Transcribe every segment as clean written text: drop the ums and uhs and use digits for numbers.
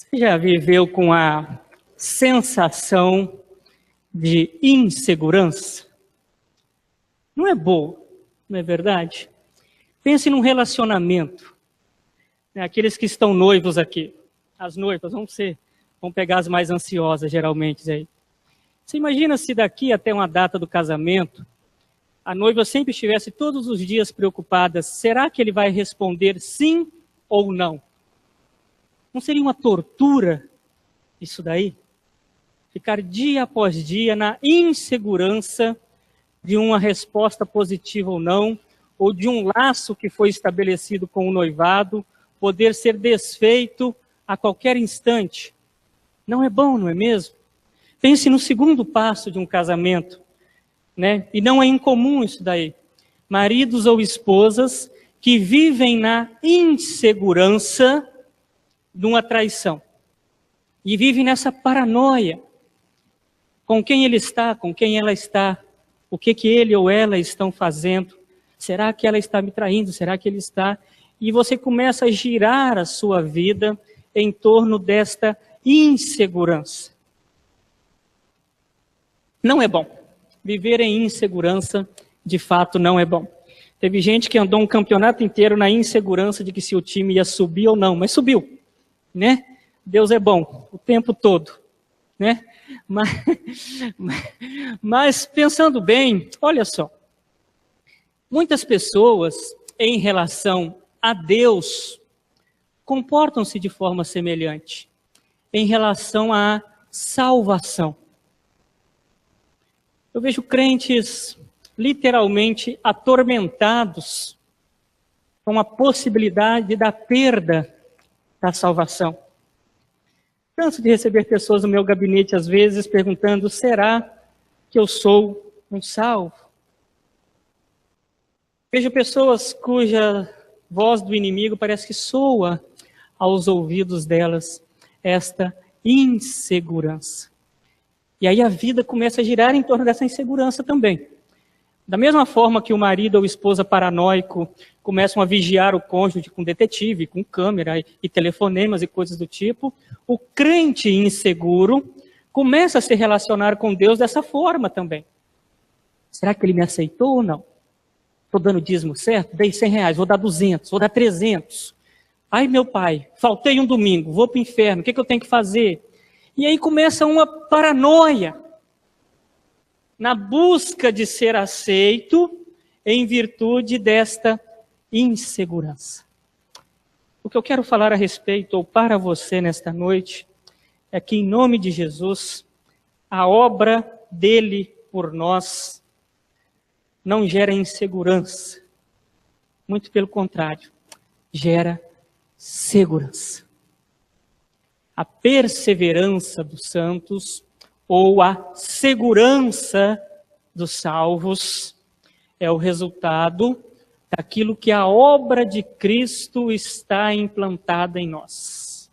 Você já viveu com a sensação de insegurança? Não é boa, não é verdade? Pense num relacionamento. Aqueles que estão noivos aqui, as noivas, vão pegar as mais ansiosas geralmente aí. Você imagina se daqui até uma data do casamento, a noiva sempre estivesse todos os dias preocupada, será que ele vai responder sim ou não? Não seria uma tortura isso daí? Ficar dia após dia na insegurança de uma resposta positiva ou não, ou de um laço que foi estabelecido com o noivado, poder ser desfeito a qualquer instante. Não é bom, não é mesmo? Pense no segundo passo de um casamento, né? E não é incomum isso daí. Maridos ou esposas que vivem na insegurança de uma traição. E vivem nessa paranoia. Com quem ele está, com quem ela está, o que ele ou ela estão fazendo. Será que ela está me traindo? Será que ele está? E você começa a girar a sua vida em torno desta insegurança. Não é bom. Viver em insegurança, de fato, não é bom. Teve gente que andou um campeonato inteiro na insegurança de que se o time ia subir ou não, mas subiu, né? Deus é bom o tempo todo, né? Mas pensando bem, olha só, muitas pessoas em relação a Deus comportam-se de forma semelhante em relação à salvação. Eu vejo crentes literalmente atormentados com a possibilidade da perda da salvação. Canso de receber pessoas no meu gabinete, às vezes, perguntando, será que eu sou um salvo? Vejo pessoas cuja voz do inimigo parece que soa aos ouvidos delas esta insegurança. E aí a vida começa a girar em torno dessa insegurança também. Da mesma forma que o marido ou esposa paranoico começam a vigiar o cônjuge com detetive, com câmera e telefonemas e coisas do tipo, o crente inseguro começa a se relacionar com Deus dessa forma também. Será que ele me aceitou ou não? Estou dando dízimo certo? Dei R$100, vou dar 200, vou dar 300. Ai, meu pai, faltei um domingo, vou para o inferno, o que eu tenho que fazer? E aí começa uma paranoia na busca de ser aceito em virtude desta insegurança. O que eu quero falar a respeito, ou para você nesta noite, é que em nome de Jesus, a obra dele por nós não gera insegurança. Muito pelo contrário, gera segurança. A perseverança dos santos, ou a segurança dos salvos, é o resultado daquilo que a obra de Cristo está implantada em nós.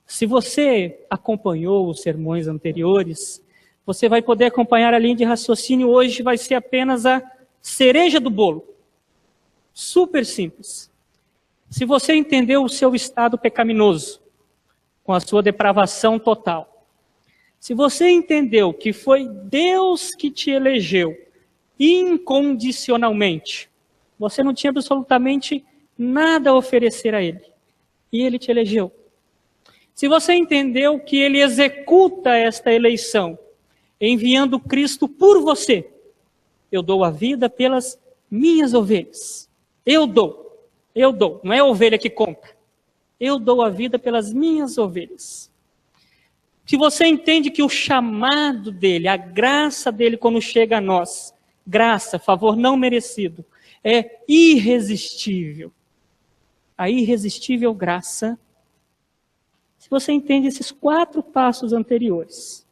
Se você acompanhou os sermões anteriores, você vai poder acompanhar a linha de raciocínio. Hoje vai ser apenas a cereja do bolo. Super simples. Se você entendeu o seu estado pecaminoso, com a sua depravação total, se você entendeu que foi Deus que te elegeu incondicionalmente, você não tinha absolutamente nada a oferecer a Ele, e Ele te elegeu. Se você entendeu que Ele executa esta eleição, enviando Cristo por você, eu dou a vida pelas minhas ovelhas. Eu dou, não é a ovelha que conta. Eu dou a vida pelas minhas ovelhas. Se você entende que o chamado dele, a graça dele quando chega a nós, graça, favor não merecido, é irresistível. A irresistível graça. Se você entende esses 4 passos anteriores,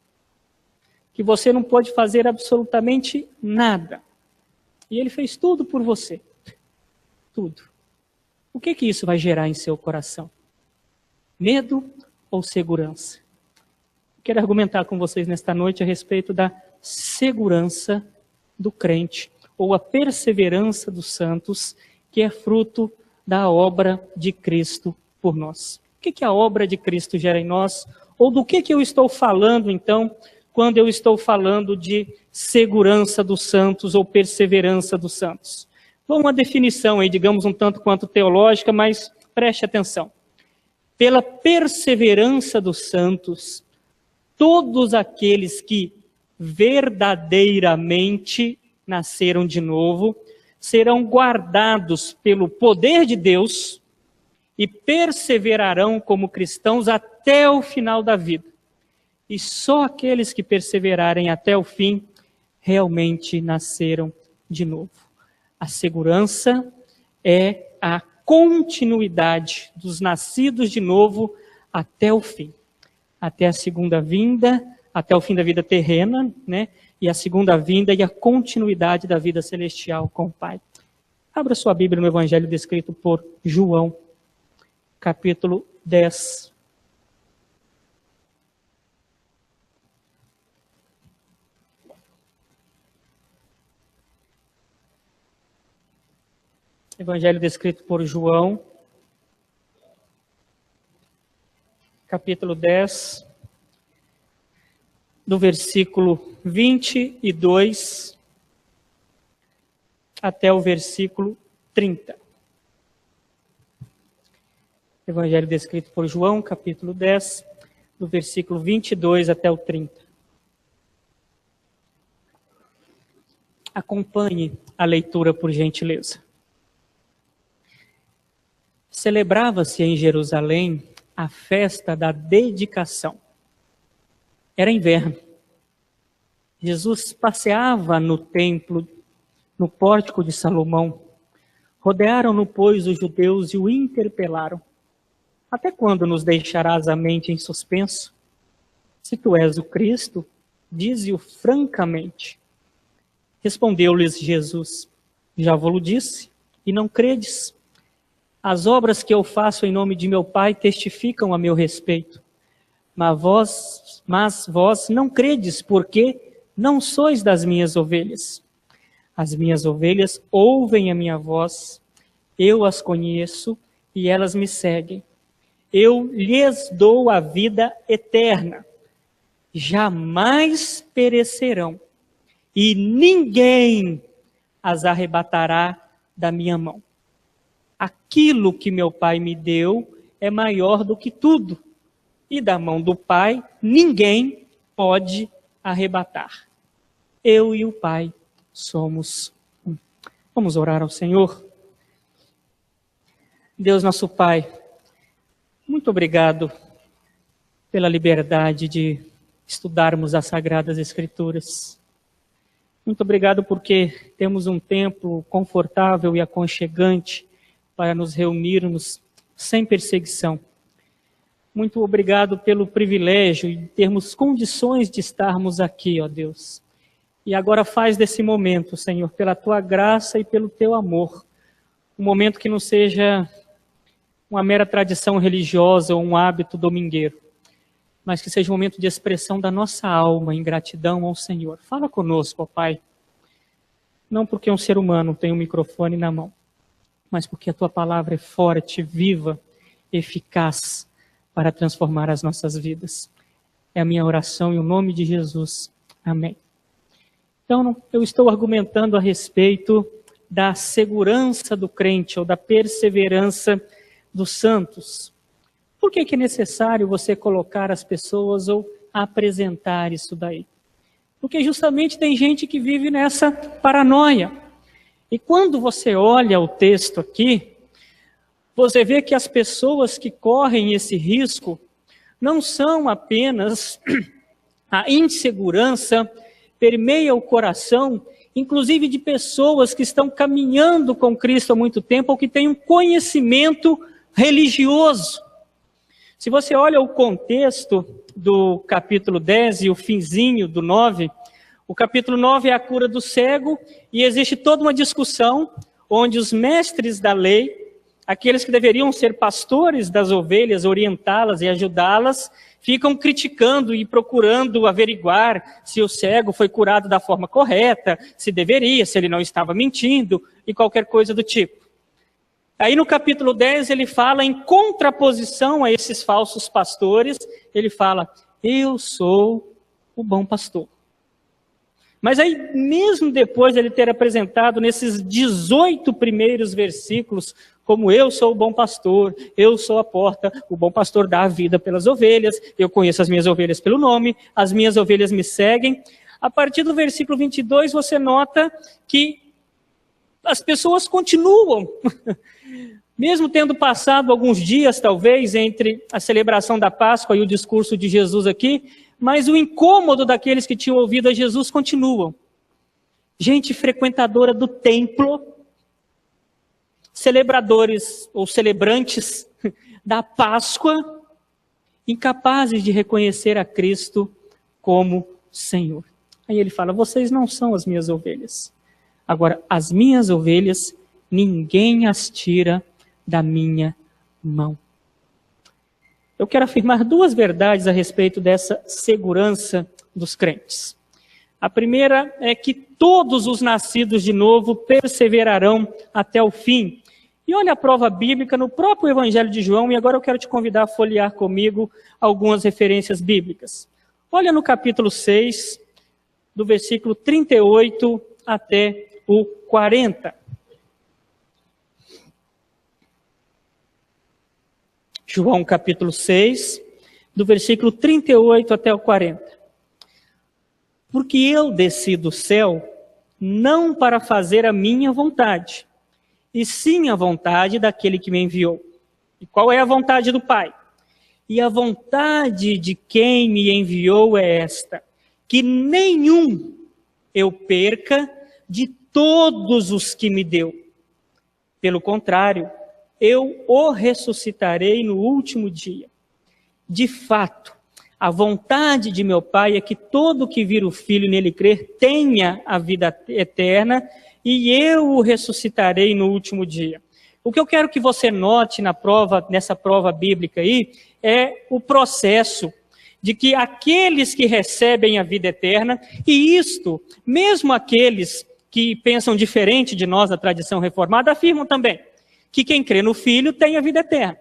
que você não pode fazer absolutamente nada, e ele fez tudo por você, tudo. O que isso vai gerar em seu coração? Medo ou segurança? Quero argumentar com vocês nesta noite a respeito da segurança do crente, ou a perseverança dos santos, que é fruto da obra de Cristo por nós. O que a obra de Cristo gera em nós? Ou do que eu estou falando, então, quando eu estou falando de segurança dos santos ou perseverança dos santos? Vou uma definição aí, digamos, um tanto quanto teológica, mas preste atenção. Pela perseverança dos santos, todos aqueles que verdadeiramente nasceram de novo, serão guardados pelo poder de Deus e perseverarão como cristãos até o final da vida. E só aqueles que perseverarem até o fim realmente nasceram de novo. A segurança é a continuidade dos nascidos de novo até o fim. Até a segunda vinda, até o fim da vida terrena, né? E a segunda vinda e a continuidade da vida celestial com o Pai. Abra sua Bíblia no Evangelho descrito por João, capítulo 10. Evangelho descrito por João, capítulo 10, do versículo 22 até o versículo 30. Evangelho descrito por João, capítulo 10, do versículo 22 até o 30. Acompanhe a leitura, por gentileza. Celebrava-se em Jerusalém a festa da dedicação. Era inverno. Jesus passeava no templo, no pórtico de Salomão. Rodearam-no, pois, os judeus e o interpelaram. Até quando nos deixarás a mente em suspenso? Se tu és o Cristo, dize-o francamente. Respondeu-lhes Jesus: já vou-lo disse, e não credes? As obras que eu faço em nome de meu Pai testificam a meu respeito. Mas vós não credes, porque não sois das minhas ovelhas. As minhas ovelhas ouvem a minha voz, eu as conheço e elas me seguem. Eu lhes dou a vida eterna. Jamais perecerão, e ninguém as arrebatará da minha mão. Aquilo que meu Pai me deu é maior do que tudo, e da mão do Pai ninguém pode arrebatar. Eu e o Pai somos um. Vamos orar ao Senhor. Deus nosso Pai, muito obrigado pela liberdade de estudarmos as Sagradas Escrituras. Muito obrigado porque temos um tempo confortável e aconchegante para nos reunirmos sem perseguição. Muito obrigado pelo privilégio de termos condições de estarmos aqui, ó Deus. E agora faz desse momento, Senhor, pela Tua graça e pelo Teu amor, um momento que não seja uma mera tradição religiosa ou um hábito domingueiro, mas que seja um momento de expressão da nossa alma em gratidão ao Senhor. Fala conosco, ó Pai. Não porque um ser humano tem um microfone na mão, mas porque a Tua palavra é forte, viva, eficaz para transformar as nossas vidas. É a minha oração em nome de Jesus. Amém. Então, eu estou argumentando a respeito da segurança do crente ou da perseverança dos santos. Por que é necessário você colocar as pessoas ou apresentar isso daí? Porque justamente tem gente que vive nessa paranoia. E quando você olha o texto aqui, você vê que as pessoas que correm esse risco não são apenas a insegurança permeia o coração, inclusive de pessoas que estão caminhando com Cristo há muito tempo ou que têm um conhecimento religioso. Se você olha o contexto do capítulo 10 e o finzinho do 9, o capítulo 9 é a cura do cego e existe toda uma discussão onde os mestres da lei, aqueles que deveriam ser pastores das ovelhas, orientá-las e ajudá-las, ficam criticando e procurando averiguar se o cego foi curado da forma correta, se deveria, se ele não estava mentindo e qualquer coisa do tipo. Aí no capítulo 10 ele fala em contraposição a esses falsos pastores, ele fala, eu sou o bom pastor. Mas aí mesmo depois de ele ter apresentado nesses 18 primeiros versículos, como eu sou o bom pastor, eu sou a porta, o bom pastor dá a vida pelas ovelhas, eu conheço as minhas ovelhas pelo nome, as minhas ovelhas me seguem. A partir do versículo 22 você nota que as pessoas continuam, mesmo tendo passado alguns dias talvez entre a celebração da Páscoa e o discurso de Jesus aqui, mas o incômodo daqueles que tinham ouvido a Jesus continuam. Gente frequentadora do templo, celebradores ou celebrantes da Páscoa, incapazes de reconhecer a Cristo como Senhor. Aí ele fala, vocês não são as minhas ovelhas. Agora, as minhas ovelhas, ninguém as tira da minha mão. Eu quero afirmar duas verdades a respeito dessa segurança dos crentes. A primeira é que todos os nascidos de novo perseverarão até o fim. E olha a prova bíblica no próprio Evangelho de João, e agora eu quero te convidar a folhear comigo algumas referências bíblicas. Olha no capítulo 6, do versículo 38 até o 40. João capítulo 6, do versículo 38 até o 40. Porque eu desci do céu, não para fazer a minha vontade, e sim a vontade daquele que me enviou. E qual é a vontade do Pai? E a vontade de quem me enviou é esta, que nenhum eu perca de todos os que me deu. Pelo contrário, eu o ressuscitarei no último dia. De fato, a vontade de meu Pai é que todo que vir o Filho e nele crer tenha a vida eterna, e eu o ressuscitarei no último dia. O que eu quero que você note nessa prova bíblica aí, é o processo de que aqueles que recebem a vida eterna, e isto, mesmo aqueles que pensam diferente de nós, da tradição reformada, afirmam também que quem crê no Filho tem a vida eterna.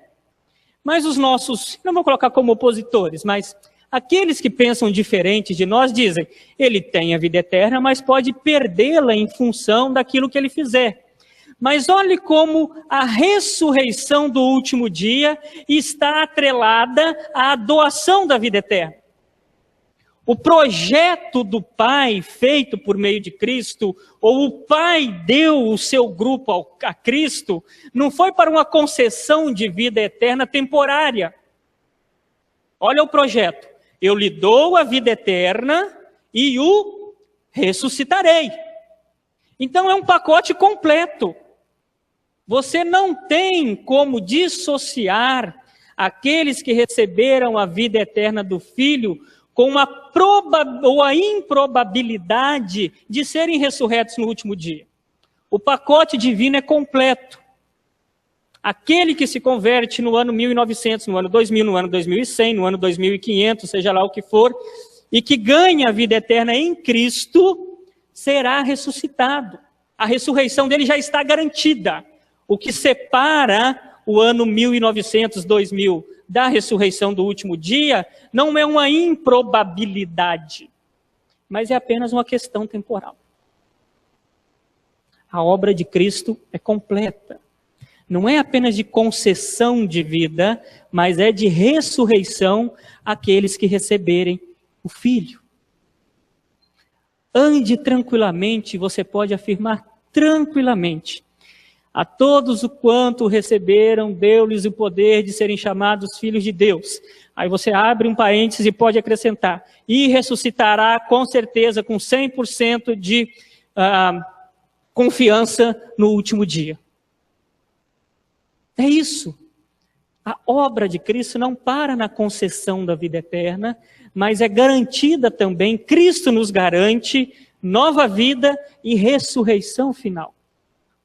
Mas os nossos, não vou colocar como opositores, mas aqueles que pensam diferente de nós dizem, ele tem a vida eterna, mas pode perdê-la em função daquilo que ele fizer. Mas olhe como a ressurreição do último dia está atrelada à doação da vida eterna. O projeto do Pai feito por meio de Cristo, ou o Pai deu o seu grupo a Cristo, não foi para uma concessão de vida eterna temporária. Olha o projeto. Eu lhe dou a vida eterna e o ressuscitarei. Então é um pacote completo. Você não tem como dissociar aqueles que receberam a vida eterna do Filho com a improbabilidade de serem ressurretos no último dia. O pacote divino é completo. Aquele que se converte no ano 1900, no ano 2000, no ano 2100, no ano 2500, seja lá o que for, e que ganha a vida eterna em Cristo, será ressuscitado. A ressurreição dele já está garantida. O que separa o ano 1900, 2000 da ressurreição do último dia não é uma improbabilidade, mas é apenas uma questão temporal. A obra de Cristo é completa. Não é apenas de concessão de vida, mas é de ressurreição àqueles que receberem o Filho. Ande tranquilamente, você pode afirmar tranquilamente. A todos o quanto receberam, deu-lhes o poder de serem chamados filhos de Deus. Aí você abre um parênteses e pode acrescentar. E ressuscitará com certeza, com 100% de confiança no último dia. É isso. A obra de Cristo não para na concessão da vida eterna, mas é garantida também, Cristo nos garante nova vida e ressurreição final.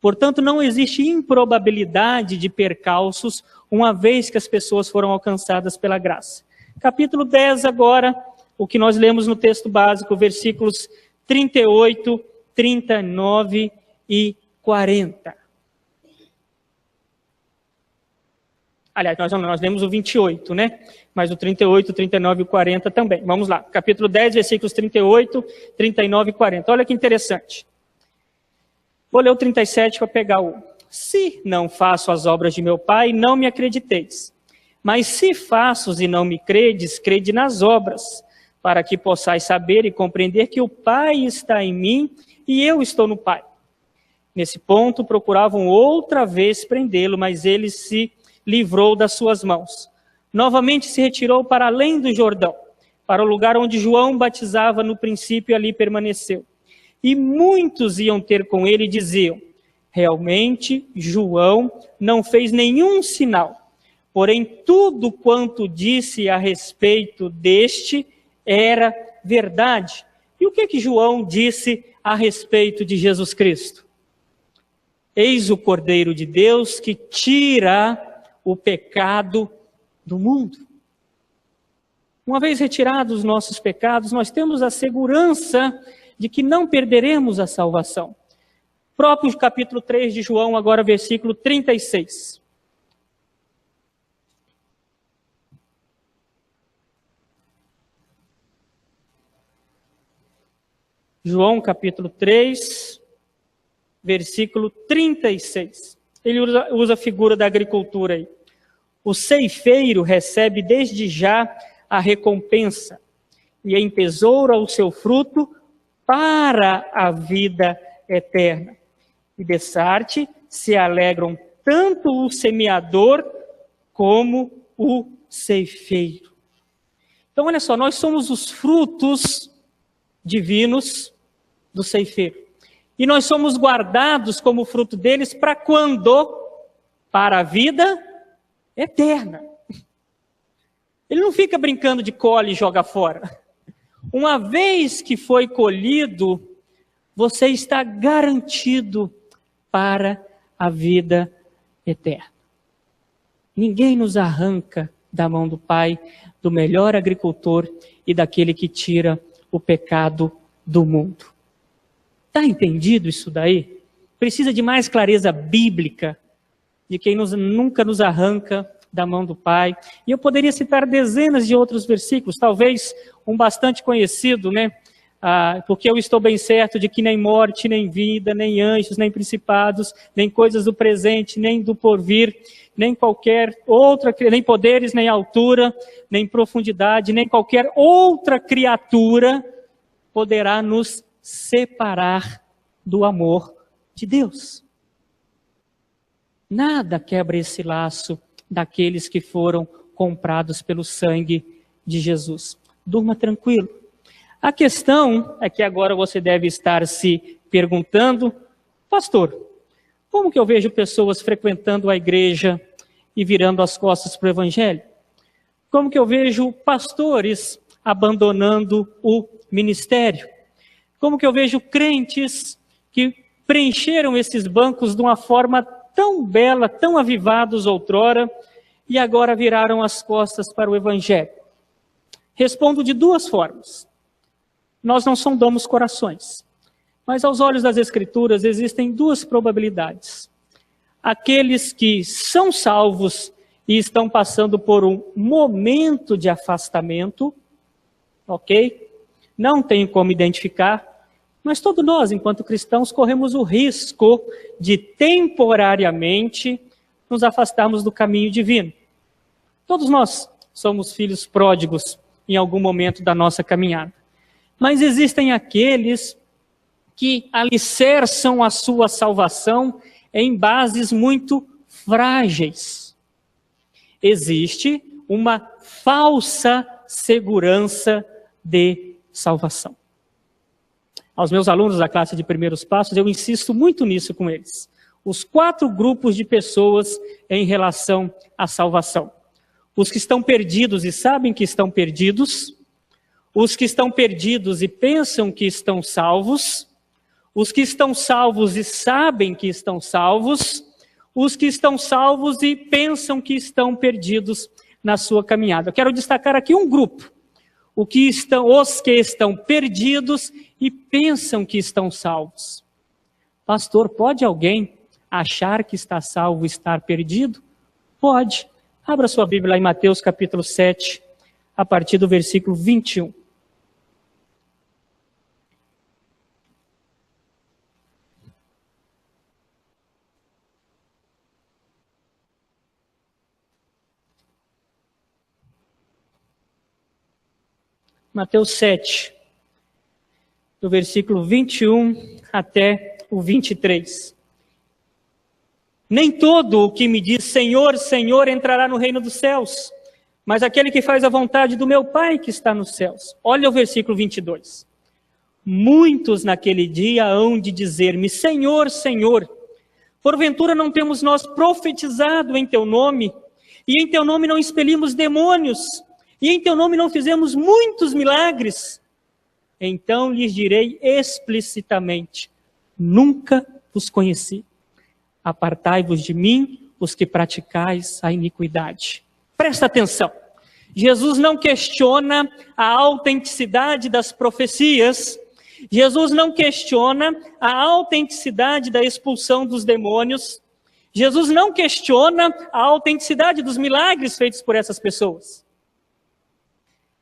Portanto, não existe improbabilidade de percalços, uma vez que as pessoas foram alcançadas pela graça. Capítulo 10 agora, o que nós lemos no texto básico, versículos 38, 39 e 40. Aliás, nós lemos o 28, né? Mas o 38, 39 e o 40 também. Vamos lá, capítulo 10, versículos 38, 39 e 40. Olha que interessante. Vou ler o 37 para pegar o... Se não faço as obras de meu Pai, não me acrediteis. Mas se faço e não me credes, crede nas obras, para que possais saber e compreender que o Pai está em mim e eu estou no Pai. Nesse ponto, procuravam outra vez prendê-lo, mas ele se livrou das suas mãos. Novamente se retirou para além do Jordão, para o lugar onde João batizava no princípio, e ali permaneceu. E muitos iam ter com ele e diziam: realmente, João não fez nenhum sinal, porém tudo quanto disse a respeito deste era verdade. E o que João disse a respeito de Jesus Cristo? Eis o Cordeiro de Deus que tira o pecado do mundo. Uma vez retirados os nossos pecados, nós temos a segurança de que não perderemos a salvação. Próprio capítulo 3 de João, agora versículo 36. João capítulo 3, versículo 36. Ele usa a figura da agricultura aí. O ceifeiro recebe desde já a recompensa e entesoura o seu fruto para a vida eterna. E dessarte se alegram tanto o semeador como o ceifeiro. Então, olha só, nós somos os frutos divinos do ceifeiro. E nós somos guardados como fruto deles para quando? Para a vida eterna. Ele não fica brincando de colhe e joga fora. Uma vez que foi colhido, você está garantido para a vida eterna. Ninguém nos arranca da mão do Pai, do melhor agricultor e daquele que tira o pecado do mundo. Está entendido isso daí? Precisa de mais clareza bíblica de quem nunca nos arranca da mão do Pai. E eu poderia citar dezenas de outros versículos, talvez um bastante conhecido, né? Porque eu estou bem certo de que nem morte, nem vida, nem anjos, nem principados, nem coisas do presente, nem do porvir, nem qualquer outra, nem poderes, nem altura, nem profundidade, nem qualquer outra criatura poderá nos separar do amor de Deus. Nada quebra esse laço daqueles que foram comprados pelo sangue de Jesus. Durma tranquilo. A questão é que agora você deve estar se perguntando: pastor, como que eu vejo pessoas frequentando a igreja e virando as costas para o evangelho? Como que eu vejo pastores abandonando o ministério? Como que eu vejo crentes que preencheram esses bancos de uma forma tão bela, tão avivados outrora, e agora viraram as costas para o evangelho? Respondo de duas formas. Nós não sondamos corações, mas aos olhos das Escrituras existem duas probabilidades. Aqueles que são salvos e estão passando por um momento de afastamento, ok? Não tenho como identificar, mas todos nós, enquanto cristãos, corremos o risco de temporariamente nos afastarmos do caminho divino. Todos nós somos filhos pródigos em algum momento da nossa caminhada. Mas existem aqueles que alicerçam a sua salvação em bases muito frágeis. Existe uma falsa segurança de salvação. Aos meus alunos da classe de primeiros passos, eu insisto muito nisso com eles. Os 4 grupos de pessoas em relação à salvação. Os que estão perdidos e sabem que estão perdidos, os que estão perdidos e pensam que estão salvos, os que estão salvos e sabem que estão salvos, os que estão salvos e pensam que estão perdidos na sua caminhada. Eu quero destacar aqui um grupo. Os que estão perdidos e pensam que estão salvos. Pastor, pode alguém achar que está salvo e estar perdido? Pode, Abra sua Bíblia lá em Mateus capítulo 7, a partir do versículo 21. Mateus 7, do versículo 21 até o 23. Nem todo o que me diz Senhor, Senhor entrará no reino dos céus, mas aquele que faz a vontade do meu Pai que está nos céus. Olha o versículo 22. Muitos naquele dia hão de dizer-me, Senhor, Senhor, porventura não temos nós profetizado em teu nome, e em teu nome não expelimos demônios, e em teu nome não fizemos muitos milagres? Então lhes direi explicitamente, nunca vos conheci. Apartai-vos de mim, os que praticais a iniquidade. Presta atenção. Jesus não questiona a autenticidade das profecias. Jesus não questiona a autenticidade da expulsão dos demônios. Jesus não questiona a autenticidade dos milagres feitos por essas pessoas.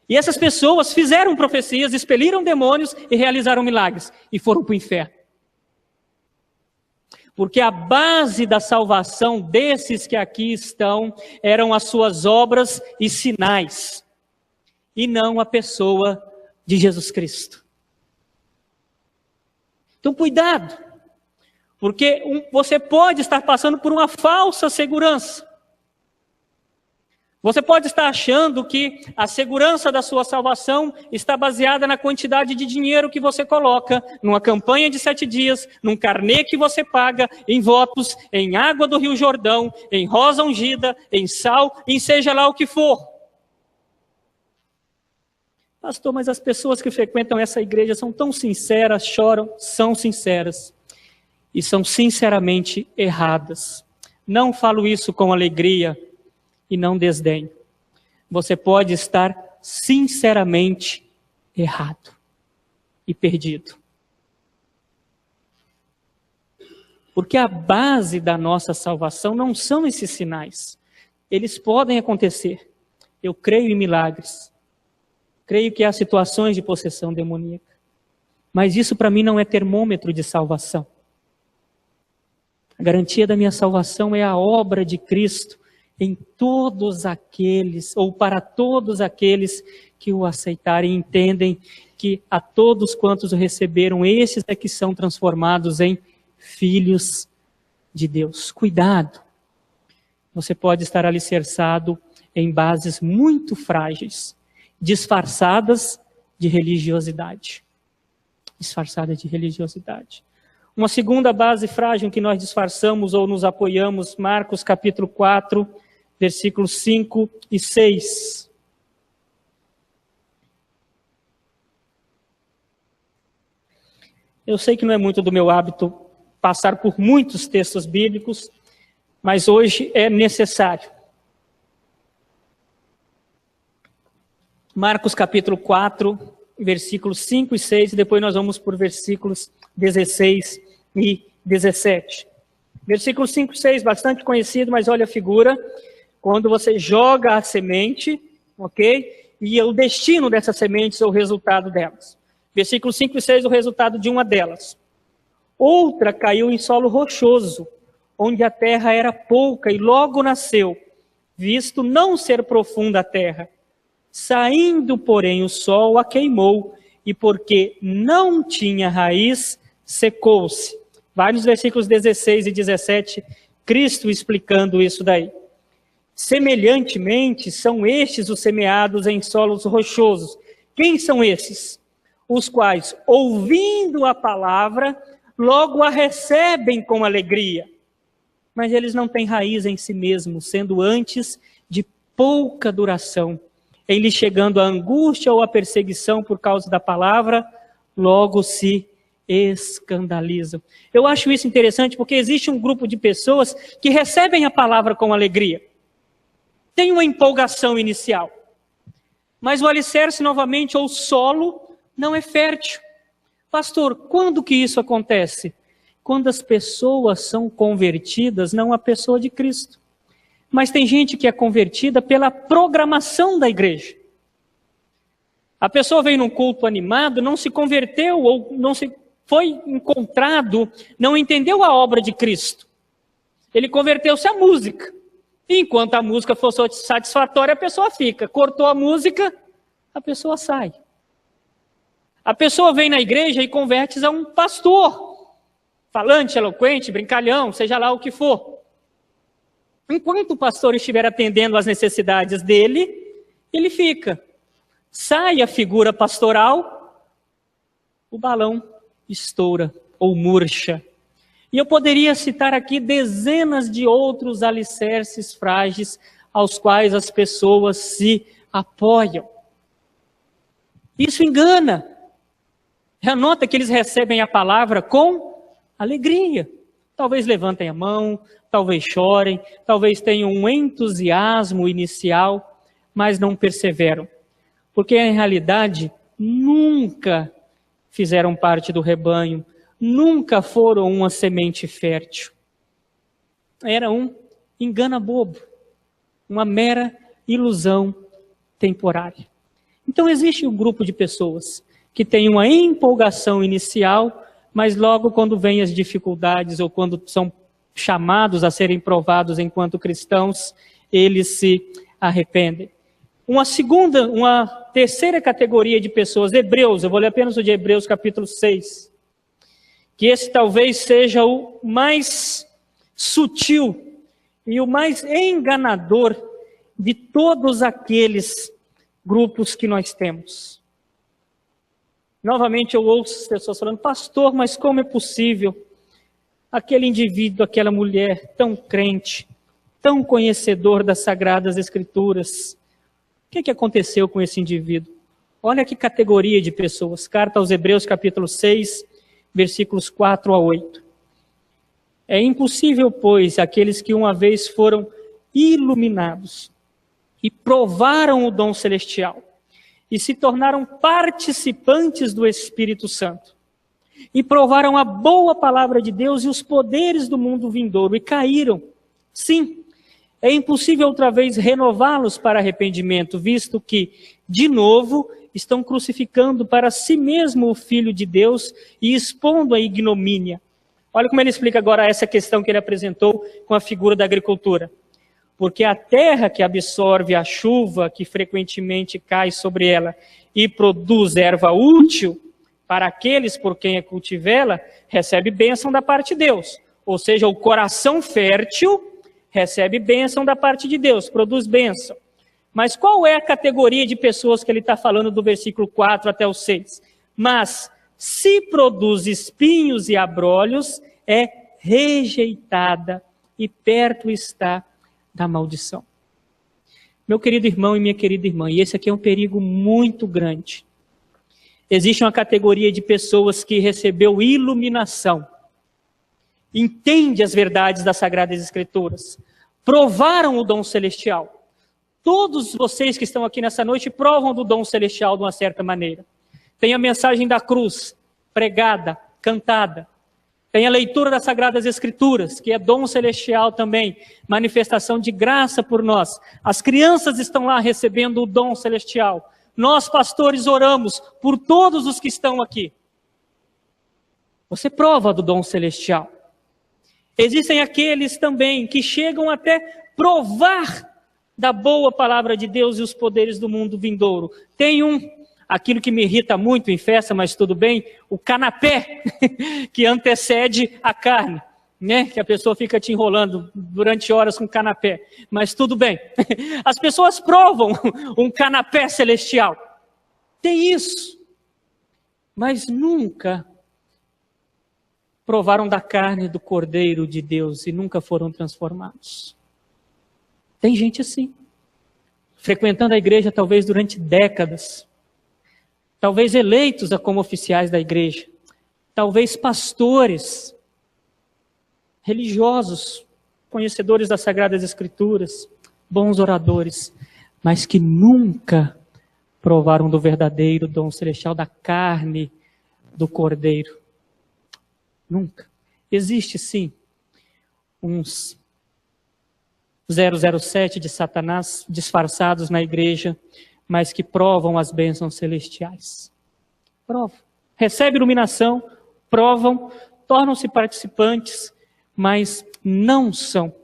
E essas pessoas fizeram profecias, expeliram demônios e realizaram milagres. E foram para o inferno. Porque a base da salvação desses que aqui estão eram as suas obras e sinais. E não a pessoa de Jesus Cristo. Então cuidado. Porque você pode estar passando por uma falsa segurança. Você pode estar achando que a segurança da sua salvação está baseada na quantidade de dinheiro que você coloca numa campanha de 7 dias, num carnê que você paga, em votos, em água do Rio Jordão, em rosa ungida, em sal, em seja lá o que for. Pastor, mas as pessoas que frequentam essa igreja são tão sinceras, choram, são sinceras. E são sinceramente erradas. Não falo isso com alegria e não desdém. Você pode estar sinceramente errado e perdido. Porque a base da nossa salvação não são esses sinais. Eles podem acontecer. Eu creio em milagres. Creio que há situações de possessão demoníaca. Mas isso para mim não é termômetro de salvação. A garantia da minha salvação é a obra de Cristo em todos aqueles, ou para todos aqueles que o aceitarem e entendem que a todos quantos o receberam, esses é que são transformados em filhos de Deus. Cuidado, você pode estar alicerçado em bases muito frágeis, disfarçadas de religiosidade. Disfarçadas de religiosidade. Uma segunda base frágil em que nós disfarçamos ou nos apoiamos, Marcos capítulo 4, versículos 5 e 6. Eu sei que não é muito do meu hábito passar por muitos textos bíblicos, mas hoje é necessário. Marcos capítulo 4, versículos 5 e 6, e depois nós vamos por versículos 16 e 17. Versículo 5 e 6, bastante conhecido, mas olha a figura. Quando você joga a semente, ok? E o destino dessas sementes é o resultado delas. Versículo 5 e 6, o resultado de uma delas. Outra caiu em solo rochoso, onde a terra era pouca, e logo nasceu, visto não ser profunda a terra. Saindo, porém, o sol a queimou, e porque não tinha raiz, secou-se. Vai nos versículos 16 e 17, Cristo explicando isso daí. Semelhantemente, são estes os semeados em solos rochosos. Quem são esses? Os quais, ouvindo a palavra, logo a recebem com alegria. Mas eles não têm raiz em si mesmos, sendo antes de pouca duração. Em lhe chegando a angústia ou a perseguição por causa da palavra, logo se escandalizam. Eu acho isso interessante porque existe um grupo de pessoas que recebem a palavra com alegria. Tem uma empolgação inicial. Mas o alicerce novamente, ou solo, não é fértil. Pastor, quando que isso acontece? Quando as pessoas são convertidas, não à pessoa de Cristo, Mas tem gente que é convertida pela programação da igreja. A pessoa veio num culto animado, não se converteu ou não se foi encontrado, não entendeu a obra de Cristo. Ele converteu-se à música. E enquanto a música for satisfatória, a pessoa fica. Cortou a música, a pessoa sai. A pessoa vem na igreja e converte-se a um pastor, falante, eloquente, brincalhão, seja lá o que for. Enquanto o pastor estiver atendendo às necessidades dele, ele fica. Sai a figura pastoral, o balão estoura ou murcha. E eu poderia citar aqui dezenas de outros alicerces frágeis aos quais as pessoas se apoiam. Isso engana. Nota que eles recebem a palavra com alegria. Talvez levantem a mão, talvez chorem, talvez tenham um entusiasmo inicial, mas não perseveram. Porque, em realidade, nunca fizeram parte do rebanho, nunca foram uma semente fértil. Era um engano bobo, uma mera ilusão temporária. Então, existe um grupo de pessoas que tem uma empolgação inicial, mas logo quando vêm as dificuldades ou quando são chamados a serem provados enquanto cristãos, eles se arrependem. Uma terceira categoria de pessoas, Hebreus, eu vou ler apenas o de Hebreus capítulo 6, que esse talvez seja o mais sutil e o mais enganador de todos aqueles grupos que nós temos. Novamente eu ouço as pessoas falando, pastor, mas como é possível aquele indivíduo, aquela mulher tão crente, tão conhecedor das Sagradas Escrituras, o que aconteceu com esse indivíduo? Olha que categoria de pessoas. Carta aos Hebreus capítulo 6, versículos 4 a 8. É impossível, pois, aqueles que uma vez foram iluminados e provaram o dom celestial e se tornaram participantes do Espírito Santo e provaram a boa palavra de Deus e os poderes do mundo vindouro e caíram. Sim, é impossível outra vez renová-los para arrependimento, visto que, de novo, estão crucificando para si mesmo o Filho de Deus e expondo a ignomínia. Olha como ele explica agora essa questão que ele apresentou com a figura da agricultura. Porque a terra que absorve a chuva que frequentemente cai sobre ela e produz erva útil para aqueles por quem é cultivá-la, recebe bênção da parte de Deus. Ou seja, o coração fértil recebe bênção da parte de Deus, produz bênção. Mas qual é a categoria de pessoas que ele está falando do versículo 4 até o 6? Mas se produz espinhos e abrolhos, é rejeitada e perto está da maldição. Meu querido irmão e minha querida irmã, e esse aqui é um perigo muito grande. Existe uma categoria de pessoas que recebeu iluminação, entende as verdades das Sagradas Escrituras, provaram o dom celestial. Todos vocês que estão aqui nessa noite provam do dom celestial de uma certa maneira. Tem a mensagem da cruz, pregada, cantada. Tem a leitura das Sagradas Escrituras, que é dom celestial também, manifestação de graça por nós. As crianças estão lá recebendo o dom celestial. Nós, pastores, oramos por todos os que estão aqui. Você prova do dom celestial. Existem aqueles também que chegam até provar da boa palavra de Deus e os poderes do mundo vindouro. Tem aquilo que me irrita muito em festa, mas tudo bem, o canapé que antecede a carne, né? Que a pessoa fica te enrolando durante horas com canapé, mas tudo bem. As pessoas provam um canapé celestial. Tem isso, mas nunca provaram da carne do Cordeiro de Deus e nunca foram transformados. Tem gente assim, frequentando a igreja talvez durante décadas, talvez eleitos como oficiais da igreja, talvez pastores, religiosos, conhecedores das Sagradas Escrituras, bons oradores, mas que nunca provaram do verdadeiro dom celestial, da carne do Cordeiro. Nunca. Existe sim uns 007 de Satanás disfarçados na igreja, mas que provam as bênçãos celestiais. Provam. Recebem iluminação, provam, tornam-se participantes, mas não são.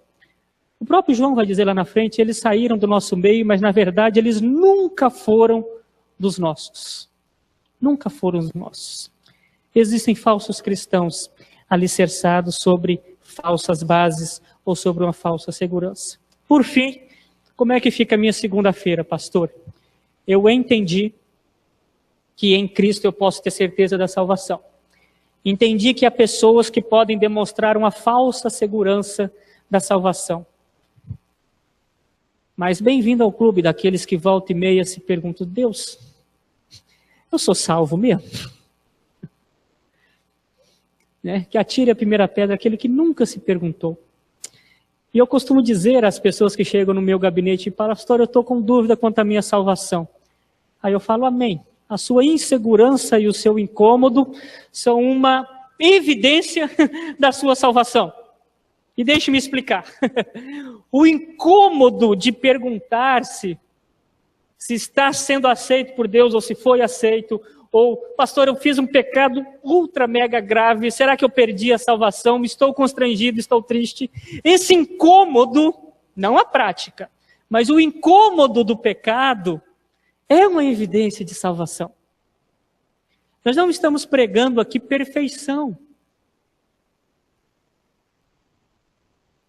O próprio João vai dizer lá na frente, eles saíram do nosso meio, mas na verdade eles nunca foram dos nossos. Nunca foram os nossos. Existem falsos cristãos alicerçados sobre falsas bases ou sobre uma falsa segurança. Por fim, como é que fica a minha segunda-feira, pastor? Eu entendi que em Cristo eu posso ter certeza da salvação. Entendi que há pessoas que podem demonstrar uma falsa segurança da salvação. Mas bem-vindo ao clube daqueles que volta e meia se perguntam, Deus, eu sou salvo mesmo? Que atire a primeira pedra aquele que nunca se perguntou. E eu costumo dizer às pessoas que chegam no meu gabinete, pastor, eu estou com dúvida quanto à minha salvação. Aí eu falo, amém. A sua insegurança e o seu incômodo são uma evidência da sua salvação. E deixe-me explicar. O incômodo de perguntar-se se está sendo aceito por Deus ou se foi aceito, ou, pastor, eu fiz um pecado ultra mega grave, será que eu perdi a salvação? Estou constrangido, estou triste. Esse incômodo, não a prática, mas o incômodo do pecado é uma evidência de salvação. Nós não estamos pregando aqui perfeição.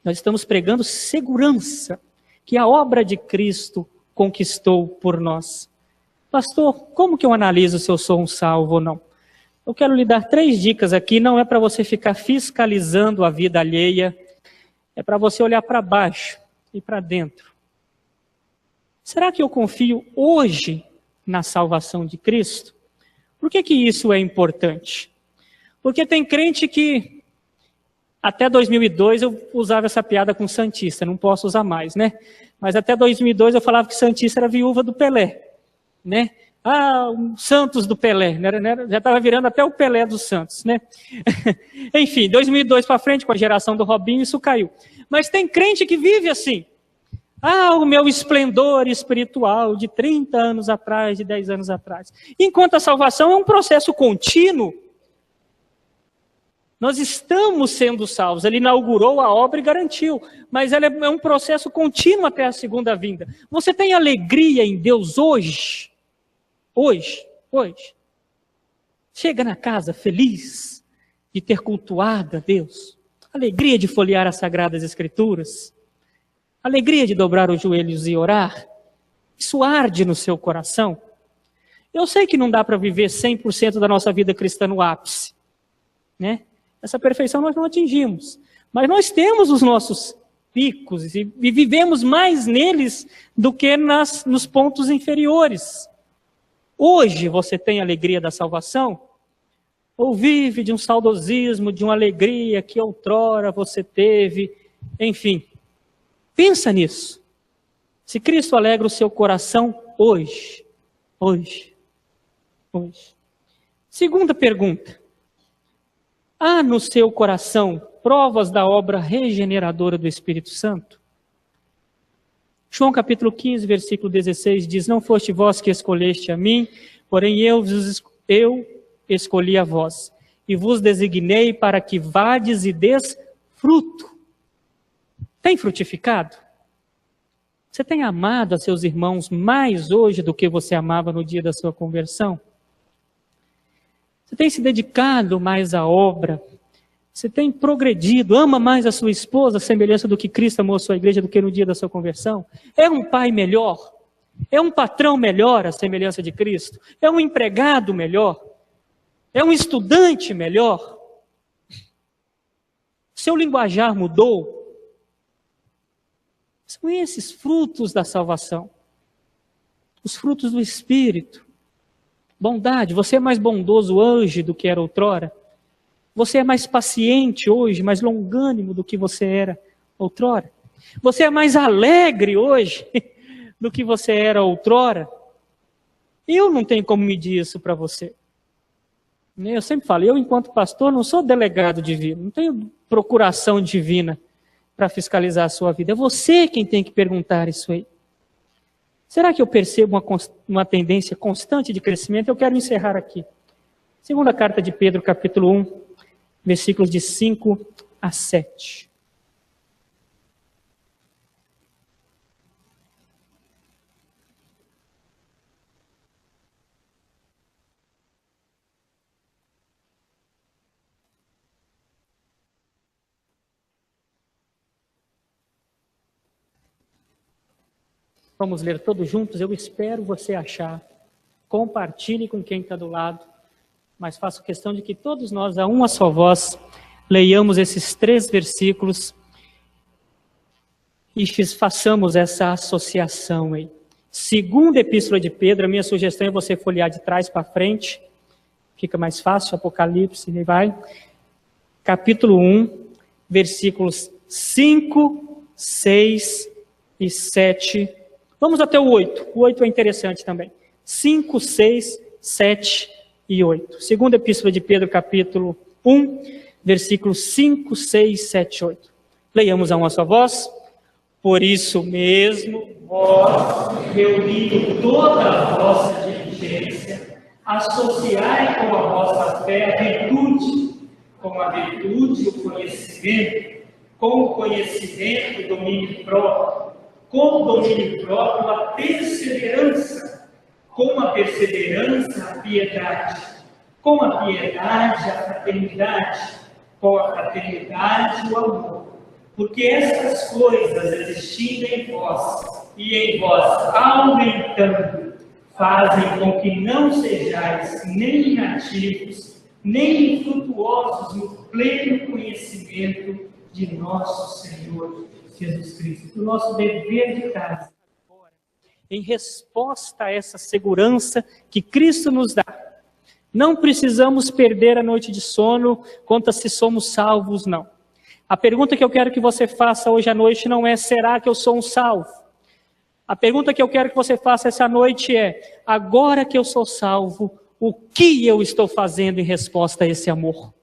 Nós estamos pregando segurança, que a obra de Cristo conquistou por nós. Pastor, como que eu analiso se eu sou um salvo ou não? Eu quero lhe dar 3 dicas aqui, não é para você ficar fiscalizando a vida alheia, é para você olhar para baixo e para dentro. Será que eu confio hoje na salvação de Cristo? Por que isso é importante? Porque tem crente que até 2002 eu usava essa piada com Santista, não posso usar mais, né? Mas até 2002 eu falava que Santista era viúva do Pelé. Né? O Santos do Pelé, já estava virando até o Pelé dos Santos, né? Enfim, 2002 para frente, com a geração do Robinho, isso caiu. Mas tem crente que vive assim. O meu esplendor espiritual de 30 anos atrás, de 10 anos atrás. Enquanto a salvação é um processo contínuo. Nós estamos sendo salvos. Ele inaugurou a obra e garantiu. Mas ela é um processo contínuo até a segunda vinda. Você tem alegria em Deus hoje? Hoje. Chega na casa feliz de ter cultuado a Deus. Alegria de folhear as Sagradas Escrituras. Alegria de dobrar os joelhos e orar. Isso arde no seu coração. Eu sei que não dá para viver 100% da nossa vida cristã no ápice. Né? Essa perfeição nós não atingimos. Mas nós temos os nossos picos e vivemos mais neles do que nos pontos inferiores. Hoje você tem a alegria da salvação? Ou vive de um saudosismo, de uma alegria que outrora você teve? Enfim, pensa nisso. Se Cristo alegra o seu coração hoje. Segunda pergunta. Há no seu coração provas da obra regeneradora do Espírito Santo? João capítulo 15, versículo 16 diz, não foste vós que escolheste a mim, porém eu escolhi a vós, e vos designei para que vades e des fruto. Tem frutificado? Você tem amado a seus irmãos mais hoje do que você amava no dia da sua conversão? Você tem se dedicado mais à obra? Você tem progredido? Ama mais a sua esposa, a semelhança do que Cristo amou a sua igreja do que no dia da sua conversão? É um pai melhor? É um patrão melhor, a semelhança de Cristo? É um empregado melhor? É um estudante melhor? Seu linguajar mudou? São esses frutos da salvação. Os frutos do Espírito. Bondade, você é mais bondoso hoje do que era outrora? Você é mais paciente hoje, mais longânimo do que você era outrora? Você é mais alegre hoje do que você era outrora? Eu não tenho como medir isso para você. Eu sempre falo, eu enquanto pastor não sou delegado divino, não tenho procuração divina. para fiscalizar a sua vida. É você quem tem que perguntar isso aí. Será que eu percebo uma tendência constante de crescimento? Eu quero encerrar aqui. Segunda carta de Pedro, capítulo 1, versículos de 5 a 7. Vamos ler todos juntos? Eu espero você achar. Compartilhe com quem está do lado. Mas faço questão de que todos nós, a uma só voz, leiamos esses 3 versículos e façamos essa associação aí. Segunda Epístola de Pedro, a minha sugestão é você folhear de trás para frente. Fica mais fácil, Apocalipse, e vai. Capítulo 1, versículos 5, 6 e 7. Vamos até o 8. O 8 é interessante também. 5, 6, 7 e 8. Segunda Epístola de Pedro, capítulo 1, versículos 5, 6, 7 e 8. Leiamos a uma só voz. Por isso mesmo, vós, reunindo toda a vossa diligência, associai com a vossa fé a virtude, com a virtude o conhecimento, com o conhecimento o domínio próprio, com o domínio próprio a perseverança, com a perseverança a piedade, com a piedade a fraternidade, com a fraternidade o amor. Porque estas coisas existindo em vós e em vós aumentando, fazem com que não sejais nem inativos, nem infrutuosos no pleno conhecimento de nosso Senhor Jesus Cristo. O nosso dever de casa, em resposta a essa segurança que Cristo nos dá, não precisamos perder a noite de sono quanto a se somos salvos, não. A pergunta que eu quero que você faça hoje à noite não é: será que eu sou um salvo? A pergunta que eu quero que você faça essa noite é: agora que eu sou salvo, o que eu estou fazendo em resposta a esse amor?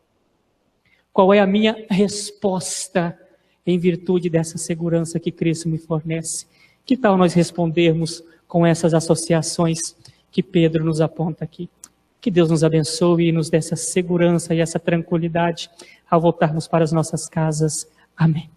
Qual é a minha resposta em virtude dessa segurança que Cristo me fornece? Que tal nós respondermos com essas associações que Pedro nos aponta aqui? Que Deus nos abençoe e nos dê essa segurança e essa tranquilidade ao voltarmos para as nossas casas. Amém.